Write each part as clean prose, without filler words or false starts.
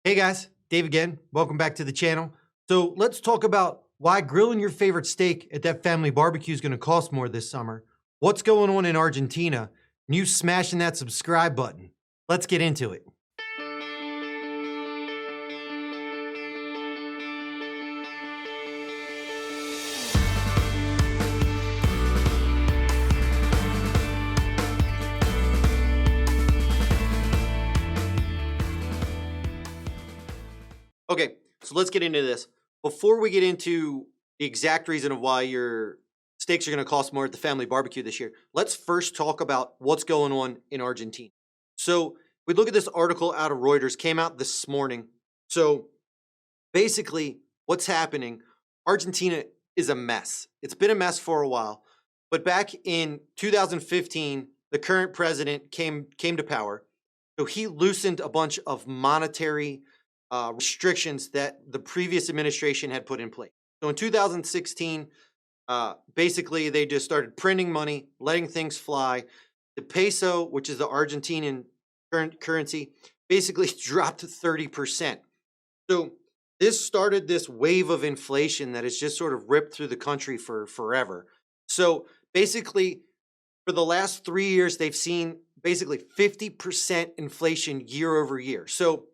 Hey guys, Dave again. Welcome back to the channel. So let's talk about why grilling your favorite steak at that family barbecue is going to cost more this summer. What's going on in Argentina? And you smashing that subscribe button. Let's get into it. Okay, so let's get into this. Before we get into the exact reason of why your steaks are going to cost more at the family barbecue this year, let's first talk about what's going on in Argentina. So we look at this article out of Reuters, came out this morning. So basically, what's happening, Argentina is a mess. It's been a mess for a while. But back in 2015, the current president came to power. So he loosened a bunch of monetary restrictions that the previous administration had put in place. So in 2016, basically they just started printing money, letting things fly. The peso, which is the Argentinian currency, basically dropped to 30%. So this started this wave of inflation that has just sort of ripped through the country for forever. So basically, for the last 3 years, they've seen basically 50% inflation year over year. So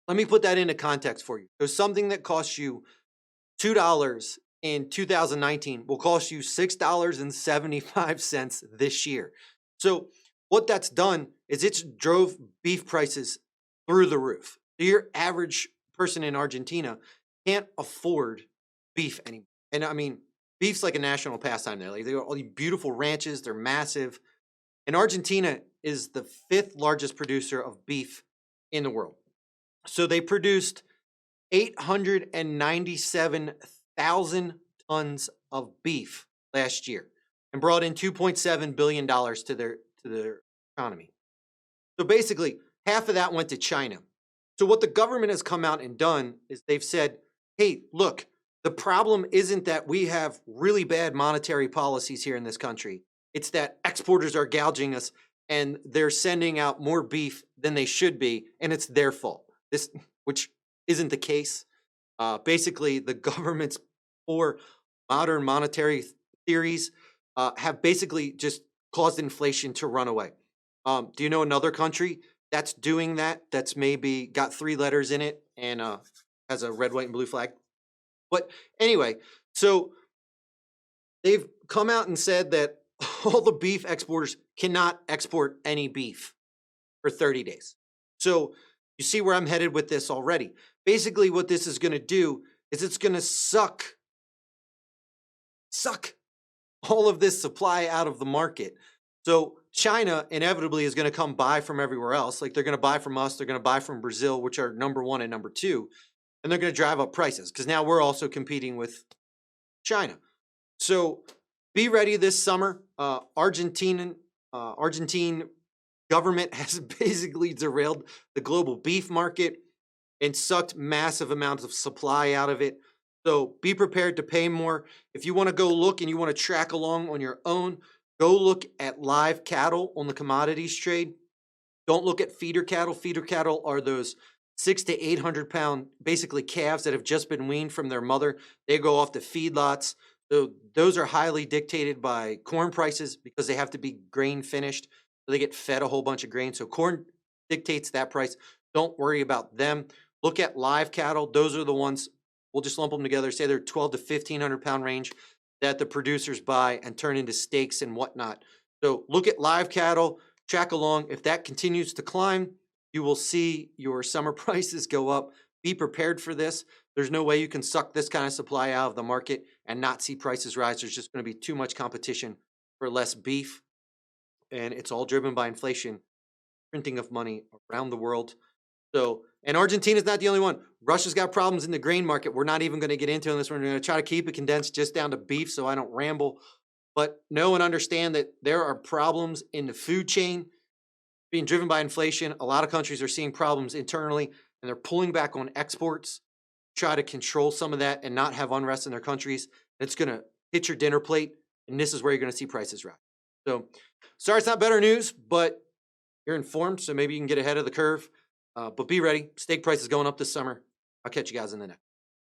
let me put that into context for you. So something that costs you $2 in 2019 will cost you $6.75 this year. So what that's done is it's drove beef prices through the roof. Your average person in Argentina can't afford beef anymore. And I mean, beef's like a national pastime there. Like, they got all these beautiful ranches, they're massive. And Argentina is the 5th largest producer of beef in the world. So they produced 897,000 tons of beef last year and brought in $2.7 billion to their economy. So basically, half of that went to China. So what the government has come out and done is they've said, hey, look, the problem isn't that we have really bad monetary policies here in this country. It's that exporters are gouging us and they're sending out more beef than they should be, and it's their fault. This, which isn't the case. Basically, the government's poor modern monetary theories have basically just caused inflation to run away. Do you know another country that's doing that, that's maybe got 3 letters in it and has a red, white, and blue flag? But anyway, so they've come out and said that all the beef exporters cannot export any beef for 30 days. So you see where I'm headed with this already. Basically, what this is going to do is it's going to suck all of this supply out of the market. So China inevitably is going to come buy from everywhere else. Like, they're going to buy from us. They're going to buy from Brazil, which are number 1 and number 2. And they're going to drive up prices because now we're also competing with China. So be ready this summer. Argentine government has basically derailed the global beef market and sucked massive amounts of supply out of it. So be prepared to pay more. If you want to go look and you want to track along on your own, go look at live cattle on the commodities trade. Don't look at feeder cattle. Feeder cattle are those 600 to 800 pound, basically calves that have just been weaned from their mother. They go off to feedlots. So those are highly dictated by corn prices because they have to be grain finished. So they get fed a whole bunch of grain. So corn dictates that price. Don't worry about them. Look at live cattle. Those are the ones, we'll just lump them together, say they're 12 to 1,500 pound range that the producers buy and turn into steaks and whatnot. So look at live cattle, track along. If that continues to climb, you will see your summer prices go up. Be prepared for this. There's no way you can suck this kind of supply out of the market and not see prices rise. There's just going to be too much competition for less beef. And it's all driven by inflation, printing of money around the world. So, and Argentina's not the only one. Russia's got problems in the grain market. We're not even going to get into this. We're going to try to keep it condensed just down to beef so I don't ramble. But know and understand that there are problems in the food chain being driven by inflation. A lot of countries are seeing problems internally, and they're pulling back on exports, try to control some of that and not have unrest in their countries. It's going to hit your dinner plate, and this is where you're going to see prices rise. So sorry it's not better news, but you're informed, so maybe you can get ahead of the curve. But be ready. Steak price is going up this summer. I'll catch you guys in the next.